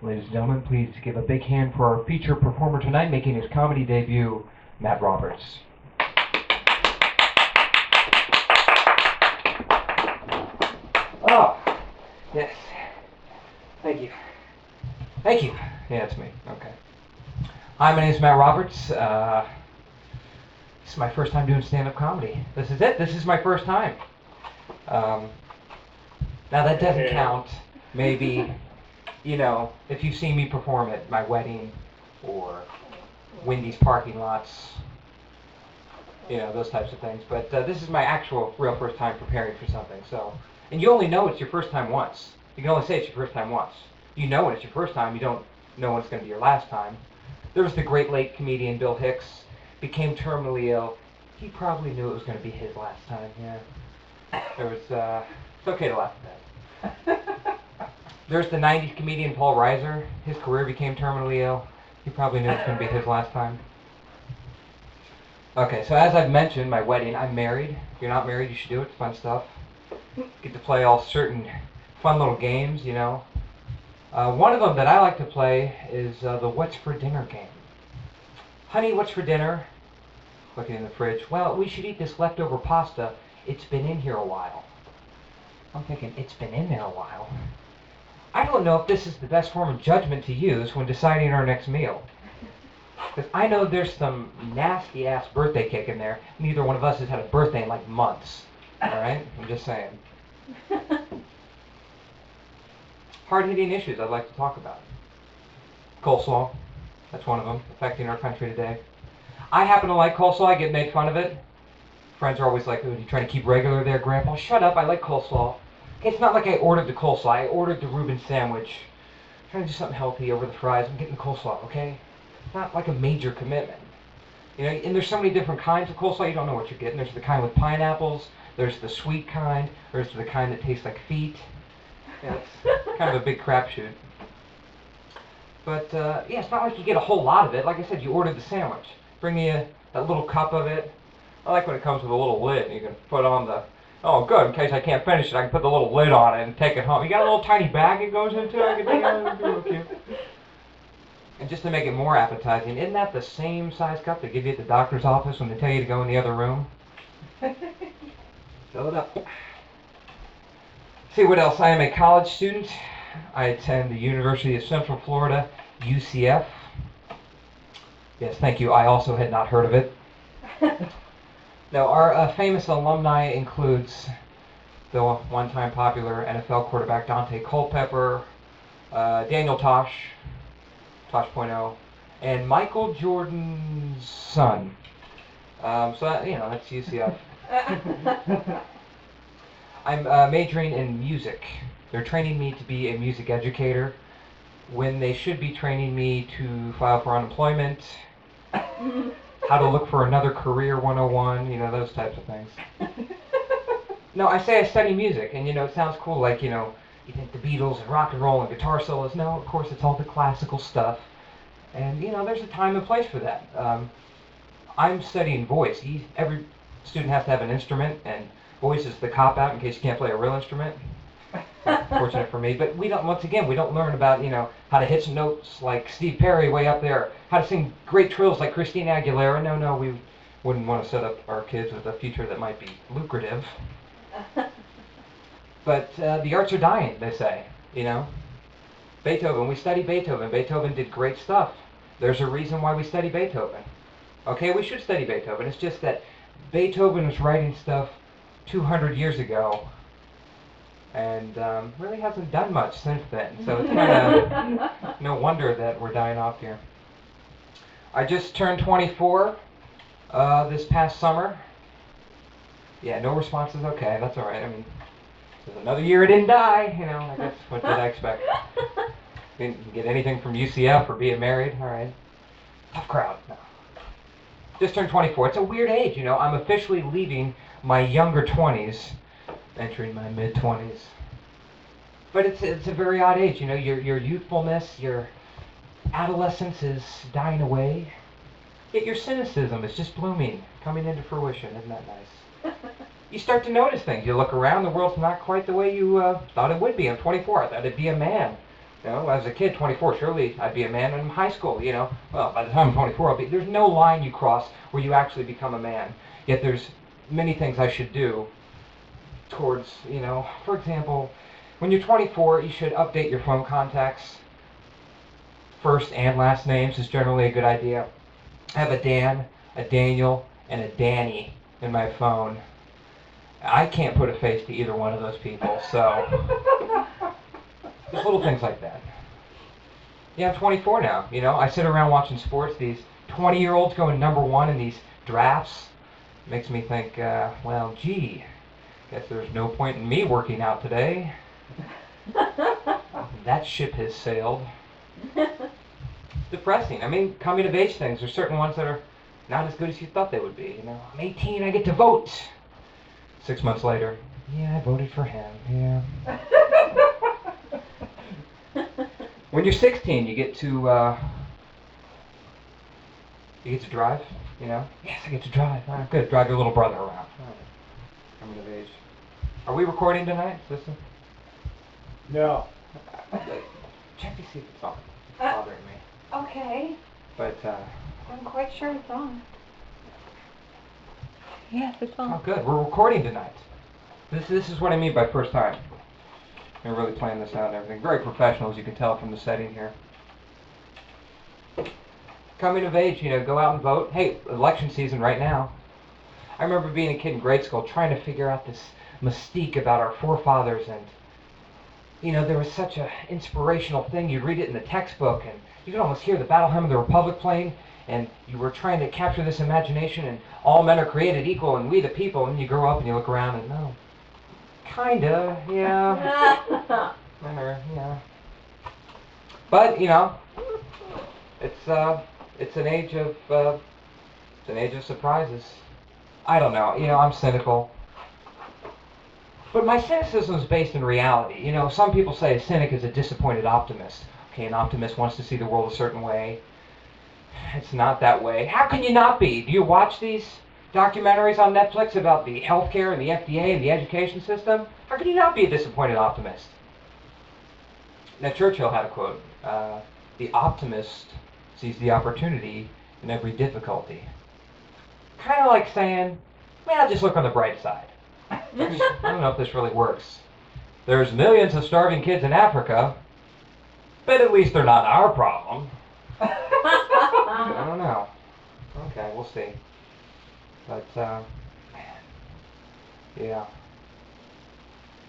Ladies and gentlemen, please give a big hand for our featured performer tonight, making his comedy debut, Matt Roberts. Oh, yes. Thank you. Thank you. Yeah, it's me. Okay. Hi, my name is Matt Roberts. This is my first time doing stand-up comedy. This is it. This is my first time. Now, that doesn't count. Maybe, if you've seen me perform at my wedding or Wendy's parking lots, those types of things. But this is my actual, real first time preparing for something. And you only know it's your first time once. You can only say it's your first time once. You know when it's your first time. You don't know when it's going to be your last time. There was the great late comedian Bill Hicks, became terminally ill. He probably knew it was going to be his last time. Yeah. It's okay to laugh at that. There's the 90s comedian Paul Reiser. His career became terminally ill. He probably knew it was going to be his last time. Okay, so as I've mentioned, my wedding, I'm married. If you're not married, you should do it. It's fun stuff. Get to play all certain fun little games, One of them that I like to play is the What's for Dinner game. Honey, what's for dinner? Looking in the fridge. Well, we should eat this leftover pasta. It's been in here a while. I'm thinking, it's been in there a while. I don't know if this is the best form of judgment to use when deciding our next meal. Because I know there's some nasty-ass birthday cake in there. Neither one of us has had a birthday in like months. Alright? I'm just saying. Hard-hitting issues I'd like to talk about. Coleslaw. That's one of them, affecting our country today. I happen to like coleslaw. I get made fun of it. Friends are always like, "Oh, you trying to keep regular there, Grandpa?" Shut up, I like coleslaw. Okay, it's not like I ordered the coleslaw. I ordered the Reuben sandwich. I'm trying to do something healthy over the fries. I'm getting the coleslaw, okay? It's not like a major commitment. And there's so many different kinds of coleslaw, you don't know what you're getting. There's the kind with pineapples. There's the sweet kind. There's the kind that tastes like feet. Yeah, it's kind of a big crapshoot. But, it's not like you get a whole lot of it. Like I said, you ordered the sandwich. Bring me that little cup of it. I like when it comes with a little lid and you can put on the... Oh, good. In case I can't finish it, I can put the little lid on it and take it home. You got a little tiny bag it goes into? I can take it home. It's real cute. And just to make it more appetizing, isn't that the same size cup they give you at the doctor's office when they tell you to go in the other room? Fill it up. See what else? I am a college student. I attend the University of Central Florida, UCF. Yes, thank you. I also had not heard of it. Now, our famous alumni includes the one-time popular NFL quarterback Dante Culpepper, Daniel Tosh, Tosh.0, and Michael Jordan's son. So that's UCF. I'm majoring in music. They're training me to be a music educator when they should be training me to file for unemployment, how to look for another career 101, those types of things. No, I say I study music, and it sounds cool, like, you think the Beatles and rock and roll and guitar solos. No, of course, it's all the classical stuff. And, there's a time and place for that. I'm studying voice. Every student has to have an instrument, and voice is the cop-out in case you can't play a real instrument. Fortunate for me. But we don't learn about, how to hit some notes like Steve Perry way up there, how to sing great trills like Christina Aguilera. No, we wouldn't want to set up our kids with a future that might be lucrative. But the arts are dying, they say, Beethoven, we study Beethoven. Beethoven did great stuff. There's a reason why we study Beethoven. Okay, we should study Beethoven. It's just that Beethoven was writing stuff 200 years ago and really hasn't done much since then. So it's kind of no wonder that we're dying off here. I just turned 24 this past summer. Yeah, no responses. Okay, that's all right. I mean, there's another year I didn't die. I guess what did I expect? Didn't get anything from UCF or being married. All right, tough crowd. No. Just turned 24. It's a weird age, I'm officially leaving my younger 20s, entering my mid-20s. But it's a very odd age, your youthfulness, your adolescence is dying away. Yet your cynicism is just blooming, coming into fruition. Isn't that nice? You start to notice things. You look around, the world's not quite the way you thought it would be. I'm 24. I thought I'd be a man. You know, as a kid, 24, surely I'd be a man in high school, you know. Well, by the time I'm 24, there's no line you cross where you actually become a man. Yet there's many things I should do towards, you know, for example, when you're 24, you should update your phone contacts. First and last names is generally a good idea. I have a Dan, a Daniel, and a Danny in my phone. I can't put a face to either one of those people, so just little things like that. Yeah, I'm 24 now, you know. I sit around watching sports, these 20-year-olds going #1 in these drafts. Makes me think, well, gee, guess there's no point in me working out today. That ship has sailed. Depressing. I mean, coming of age things, there's certain ones that are not as good as you thought they would be. You know, I'm 18, I get to vote. 6 months later, yeah, I voted for him. Yeah. When you're 16, you get to drive. You know, yes, I get to drive. Ah, good, drive your little brother around. Right. Coming of age. Are we recording tonight, sister? No. Check to see if it's on. It's bothering me. Okay. But I'm quite sure it's on. Yes, it's on. oh, good. We're recording tonight. This is what I mean by first time. We're really planning this out and everything. Very professional, as you can tell from the setting here. Coming of age, you know, go out and vote. Hey, election season right now. I remember being a kid in grade school trying to figure out this mystique about our forefathers, and you know, there was such an inspirational thing. You'd read it in the textbook, and you could almost hear the battle hymn of the Republic playing, and you were trying to capture this imagination, and all men are created equal, and we the people, and you grow up and you look around and, no, kinda, yeah, yeah. But, you know, it's an age of surprises. I don't know, you know, I'm cynical. But my cynicism is based in reality. You know, some people say a cynic is a disappointed optimist. Okay, an optimist wants to see the world a certain way. It's not that way. How can you not be? Do you watch these documentaries on Netflix about the healthcare and the FDA and the education system? How can you not be a disappointed optimist? Now, Churchill had a quote, the optimist sees the opportunity in every difficulty. Kind of like saying, well, just look on the bright side. I don't know if this really works. There's millions of starving kids in Africa, but at least they're not our problem. I don't know. Okay, we'll see. But, man, yeah.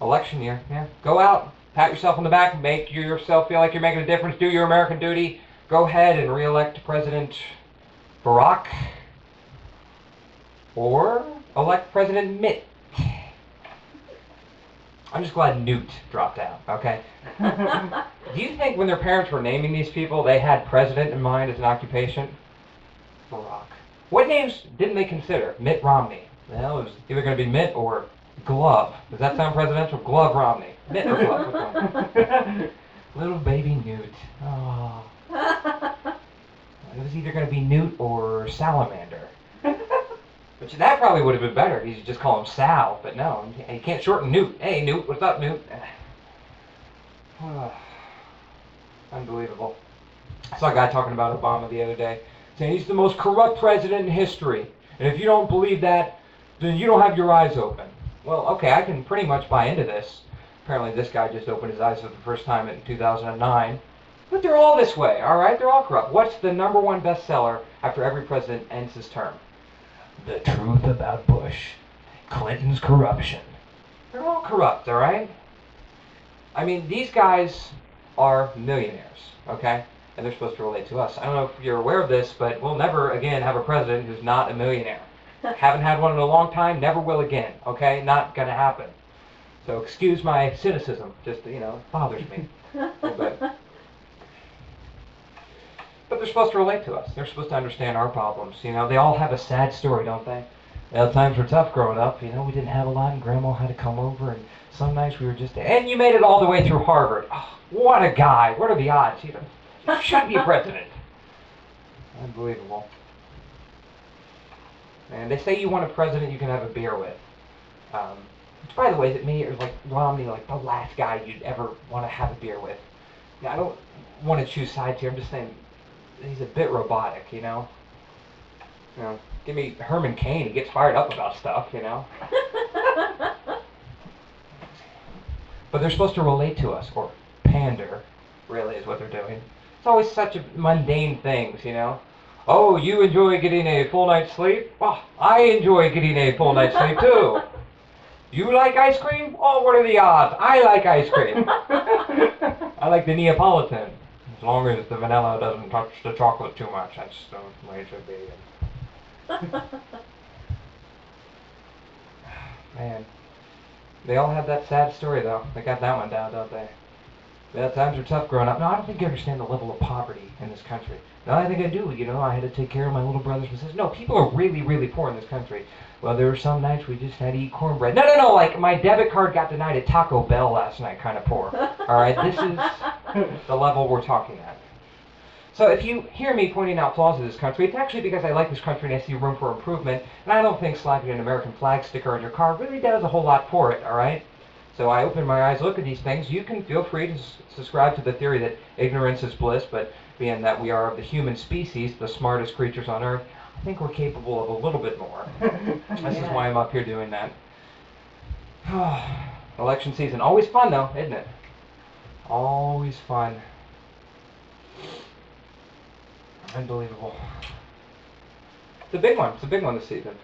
Election year, yeah. Go out, pat yourself on the back, make yourself feel like you're making a difference, do your American duty. Go ahead and re-elect President Barack, or elect President Mitt. I'm just glad Newt dropped out, okay? Do you think when their parents were naming these people, they had president in mind as an occupation? Barack. What names didn't they consider? Mitt Romney. Well, it was either going to be Mitt or Glove. Does that sound presidential? Glove Romney. Mitt or Glove? Which one? Little baby Newt. Oh. It was either going to be Newt or Salamander. Which that probably would have been better if you just call him Sal, but no, you can't shorten Newt. Hey, Newt, what's up, Newt? Unbelievable. I saw a guy talking about Obama the other day, saying he's the most corrupt president in history. And if you don't believe that, then you don't have your eyes open. Well, okay, I can pretty much buy into this. Apparently this guy just opened his eyes for the first time in 2009. But they're all this way, all right? They're all corrupt. What's the #1 bestseller after every president ends his term? The Truth About Bush. Clinton's corruption. They're all corrupt, all right? I mean, these guys are millionaires, okay? And they're supposed to relate to us. I don't know if you're aware of this, but we'll never again have a president who's not a millionaire. Haven't had one in a long time, never will again, okay? Not gonna happen. So excuse my cynicism, just, you know, it bothers me a little bit. But they're supposed to relate to us. They're supposed to understand our problems. You know, they all have a sad story, don't they? Well, times were tough growing up. You know, we didn't have a lot, and Grandma had to come over, and some nights we were just... And you made it all the way through Harvard. Oh, what a guy. What are the odds? You should be president. Unbelievable. And they say you want a president you can have a beer with. Which, by the way, that made like Romney like the last guy you'd ever want to have a beer with. Yeah, I don't want to choose sides here. I'm just saying he's a bit robotic, you know. You know, give me Herman Cain. He gets fired up about stuff, you know. But they're supposed to relate to us, or pander, really, is what they're doing. It's always such a mundane things, you know. Oh, you enjoy getting a full night's sleep? Well, I enjoy getting a full night's sleep too. You like ice cream? Oh, what are the odds? I like ice cream. I like the Neapolitan. As long as the vanilla doesn't touch the chocolate too much, that's the way it should be. Man, they all have that sad story though. They got that one down, don't they? Yeah, times are tough growing up. No, I don't think you understand the level of poverty in this country. No, I think I do. You know, I had to take care of my little brothers and sisters. No, people are really, really poor in this country. Well, there were some nights we just had to eat cornbread. No, like my debit card got denied at Taco Bell last night, kind of poor. All right, this is the level we're talking at. So if you hear me pointing out flaws of this country, it's actually because I like this country and I see room for improvement, and I don't think slapping an American flag sticker on your car really does a whole lot for it, all right? So I open my eyes, look at these things. You can feel free to subscribe to the theory that ignorance is bliss, but being that we are of the human species, the smartest creatures on earth, I think we're capable of a little bit more. This is why I'm up here doing that. Election season, always fun though, isn't it? Always fun. Unbelievable. It's a big one. It's a big one this season.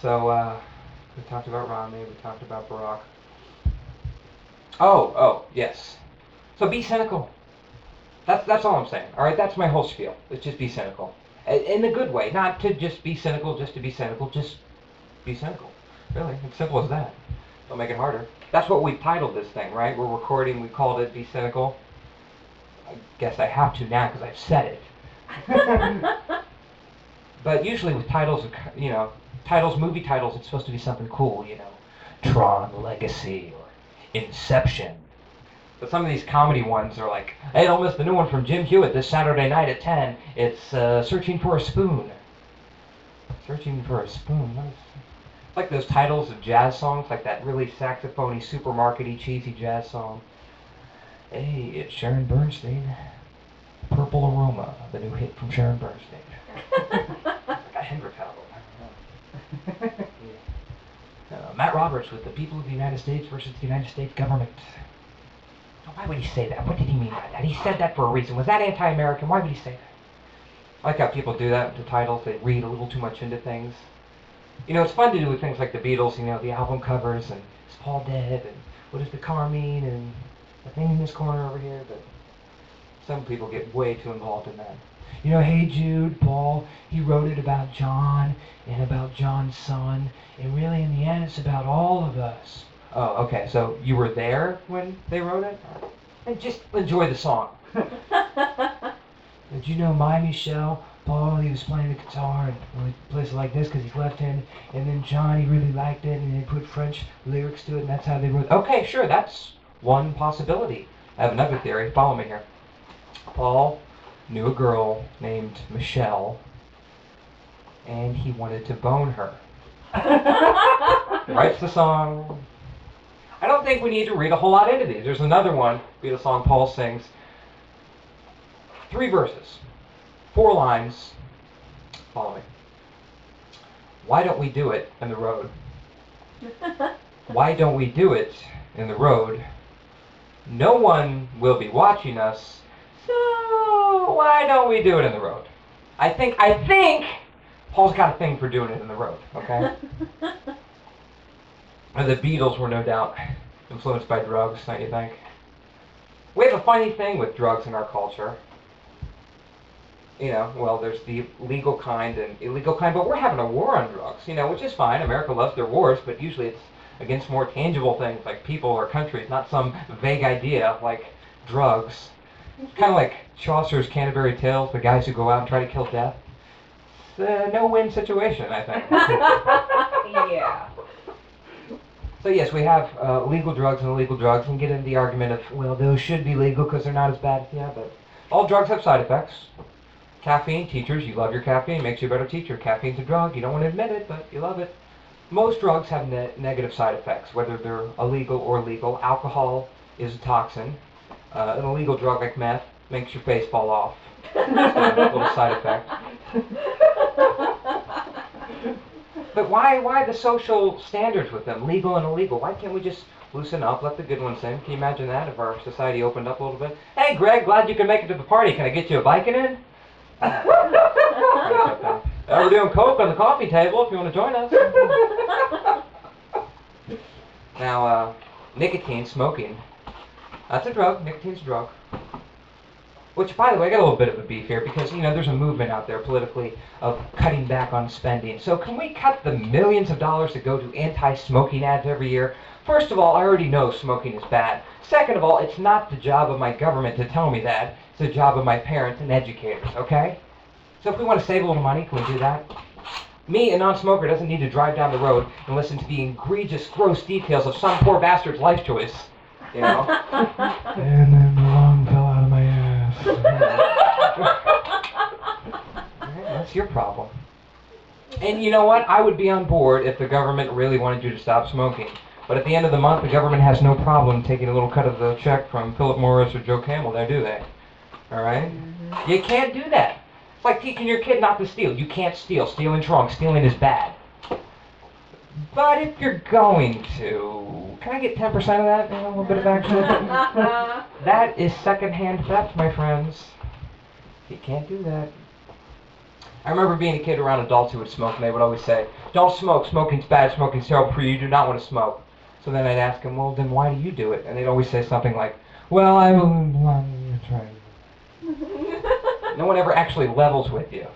So, we talked about Romney, we talked about Barack. Oh, yes. So be cynical. That's all I'm saying. All right, that's my whole spiel. It's just be cynical. In a good way, not to just be cynical just to be cynical, just be cynical. Really, it's simple as that. Don't make it harder. That's what we titled this thing, right? We're recording, we called it Be Cynical. I guess I have to now because I've said it. But usually with titles, you know, movie titles, it's supposed to be something cool, you know. Tron Legacy or Inception. But some of these comedy ones are like, hey, don't miss the new one from Jim Hewitt this Saturday night at 10. It's Searching for a Spoon. Searching for a Spoon. Like those titles of jazz songs, like that really saxophony, supermarkety, cheesy jazz song. Hey, it's Sharon Bernstein. Purple Aroma, the new hit from Sharon Bernstein. Like a Hendrix album. I don't know. Yeah. Matt Roberts with the people of the United States versus the United States government. Why would he say that? What did he mean by that? He said that for a reason. Was that anti-American? Why would he say that? I like how people do that with the titles. They read a little too much into things. You know, it's fun to do with things like the Beatles, you know, the album covers, and is Paul dead, and what does the car mean, and the thing in this corner over here, but some people get way too involved in that. You know, Hey Jude, Paul, he wrote it about John, and about John's son, and really in the end it's about all of us. Oh, okay, so you were there when they wrote it? And just enjoy the song. Did you know My Michelle? Paul, he was playing the guitar and he plays it like this because he's left-handed. And then John, he really liked it and they put French lyrics to it and that's how they wrote it. Okay, sure, that's one possibility. I have another theory. Follow me here. Paul knew a girl named Michelle and he wanted to bone her. Writes the song. I don't think we need to read a whole lot into these. There's another one, be the song Paul sings. 3 verses. 4 lines. Follow me. Why don't we do it in the road? Why don't we do it in the road? No one will be watching us, so why don't we do it in the road? I think Paul's got a thing for doing it in the road, okay? And the Beatles were no doubt influenced by drugs, don't you think? We have a funny thing with drugs in our culture. You know, well, there's the legal kind and illegal kind, but we're having a war on drugs, you know, which is fine. America loves their wars, but usually it's against more tangible things like people or countries, not some vague idea like drugs. It's kind of like Chaucer's Canterbury Tales, the guys who go out and try to kill death. It's a no-win situation, I think. Yeah. So yes, we have legal drugs and illegal drugs, and get into the argument of, well, those should be legal because they're not as bad. Yeah, but all drugs have side effects. Caffeine, teachers, you love your caffeine, makes you a better teacher. Caffeine's a drug, you don't want to admit it, but you love it. Most drugs have negative side effects, whether they're illegal or legal. Alcohol is a toxin. An illegal drug like meth makes your face fall off. That's a little side effect. But why the social standards with them, legal and illegal? Why can't we just loosen up, let the good ones in? Can you imagine that if our society opened up a little bit? Hey, Greg, glad you can make it to the party. Can I get you a Vicodin in? We're doing Coke on the coffee table if you want to join us. Now, nicotine, smoking, that's a drug. Nicotine's a drug. Which, by the way, I got a little bit of a beef here because, there's a movement out there politically of cutting back on spending. So can we cut the millions of dollars that go to anti-smoking ads every year? First of all, I already know smoking is bad. Second of all, it's not the job of my government to tell me that. It's the job of my parents and educators, okay? So if we want to save a little money, can we do that? Me, a non-smoker, doesn't need to drive down the road and listen to the egregious, gross details of some poor bastard's life choice, And then the lung fell out of my ass. That's your problem. And you know what? I would be on board if the government really wanted you to stop smoking. But at the end of the month, the government has no problem taking a little cut of the check from Philip Morris or Joe Camel there, do they? All right? Mm-hmm. You can't do that. It's like teaching your kid not to steal. You can't steal. Stealing's wrong. Stealing is bad. But if you're going to, can I get 10% of that? A little bit of action. That is secondhand theft, my friends. You can't do that. I remember being a kid around adults who would smoke, and they would always say, "Don't smoke. Smoking's bad. Smoking's terrible for you. You do not want to smoke." So then I'd ask them, "Well, then why do you do it?" And they'd always say something like, "Well, I'm trying." No one ever actually levels with you.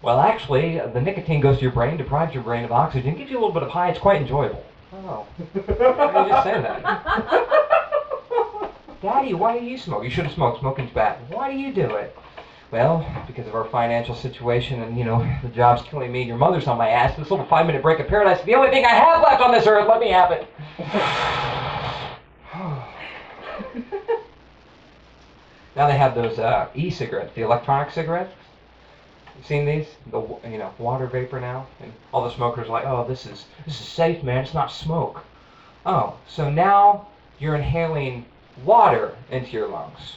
Well, actually, the nicotine goes to your brain, deprives your brain of oxygen, gives you a little bit of high. It's quite enjoyable. Oh, why did you just say that? Daddy, why do you smoke? You shouldn't smoke. Smoking's bad. Why do you do it? Well, because of our financial situation and, the job's killing me and your mother's on my ass. This little 5-minute break of paradise is the only thing I have left on this earth. Let me have it. Now they have those e-cigarettes, the electronic cigarettes. You seen these? The water vapor now, and all the smokers are like, "Oh, this is safe, man. It's not smoke." Oh, so now you're inhaling water into your lungs.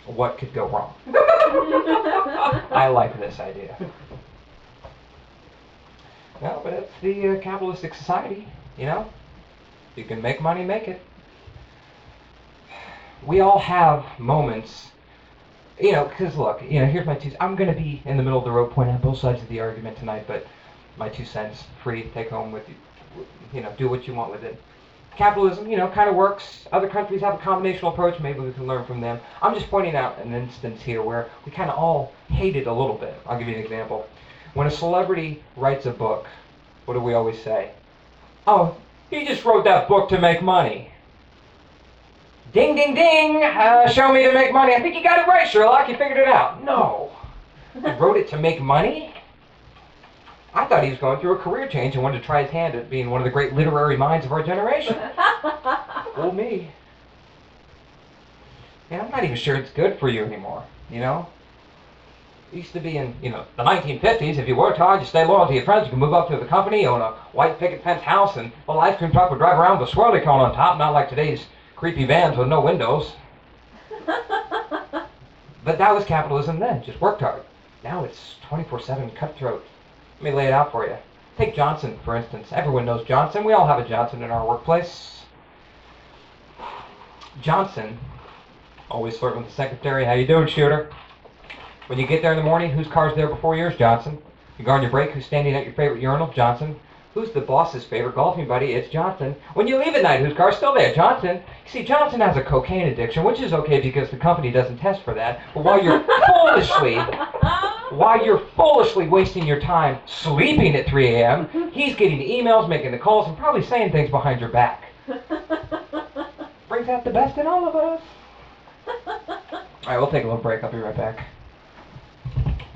What could go wrong? I like this idea. No, but it's the capitalistic society. You can make money, make it. We all have moments. Because look, here's my two. I'm going to be in the middle of the road, pointing out both sides of the argument tonight, but my 2 cents, free, take home with you. Do what you want with it. Capitalism, kind of works. Other countries have a combinational approach. Maybe we can learn from them. I'm just pointing out an instance here where we kind of all hate it a little bit. I'll give you an example. When a celebrity writes a book, what do we always say? "Oh, he just wrote that book to make money." Ding, ding, ding! Show me to make money. I think you got it right, Sherlock. You figured it out. No. He wrote it to make money? I thought he was going through a career change and wanted to try his hand at being one of the great literary minds of our generation. Fooled me. And I'm not even sure it's good for you anymore, It used to be in, the 1950s. If you worked hard, you stay loyal to your friends, you could move up to the company, own a white picket fence house, and a little ice cream truck would drive around with a swirly cone on top, not like today's creepy vans with no windows. But that was capitalism then, just worked hard. Now it's 24/7 cutthroat. Let me lay it out for you. Take Johnson, for instance. Everyone knows Johnson. We all have a Johnson in our workplace. Johnson, always flirting with the secretary. "How you doing, shooter?" When you get there in the morning, whose car's there before yours? Johnson. You go on your break, who's standing at your favorite urinal? Johnson. Who's the boss's favorite golfing buddy? It's Johnson. When you leave at night, whose car's still there? Johnson. You see, Johnson has a cocaine addiction, which is okay because the company doesn't test for that. But while you're foolishly wasting your time sleeping at 3 a.m., he's getting the emails, making the calls, and probably saying things behind your back. Brings out the best in all of us. All right, we'll take a little break. I'll be right back.